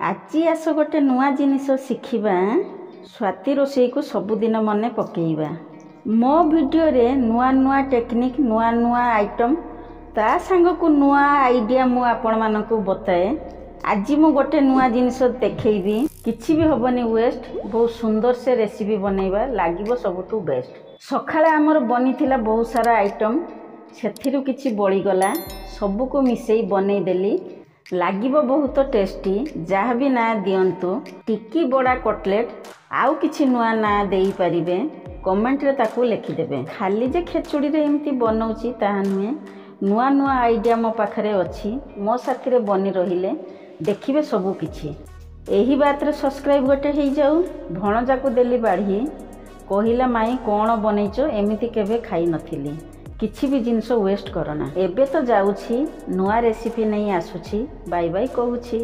আজি आस गोटे नुआ जिनिस शिखिबा स्वाति रोषेई को सबुदिन मने पकेइबा। मो वीडियो रे नुआ नुआ टेक्निक नुआ नुआ आइटम ता संग को नुआ आइडिया मु आपण मानकु बताए। आज मु गोटे नुआ जिनिस देखैबी, किछि भी हबनी वेस्ट, बहुत सुंदर से रेसिपी बनैबा लागिबो सबटू बेस्ट। सखाळे हमर बनिथिला बहुत सारा आइटम, सेथिरु किछि बळी गला, सबु को मिसई बनै देली, लागिबो बहुत टेस्टी। जहाँ भी ना दियंतु टिकी बड़ा कटलेट आउ किछि नुआ ना देई परिबे, कमेंट रे ताकू लिखि देबे। खाली जे खेचुड़ी रे एमती बनौची ताहा नुहे, नुआ नुआ आइडिया मो पाखरे अछि, मो साथी रे बनी रहिले देखिबे सबु किछि। एही बात रे सब्सक्राइब गोटे हेई जाऊ। भणजा को देली बाढ़ी, कहिला माई कोन बनैचो, एमिति केबे खाई नथिली, किछि भी जिनसो वेस्ट करना। एबे तो जाउछि नुआ रेसिपी नहीं आसुछि, बाय बाय कहूछि।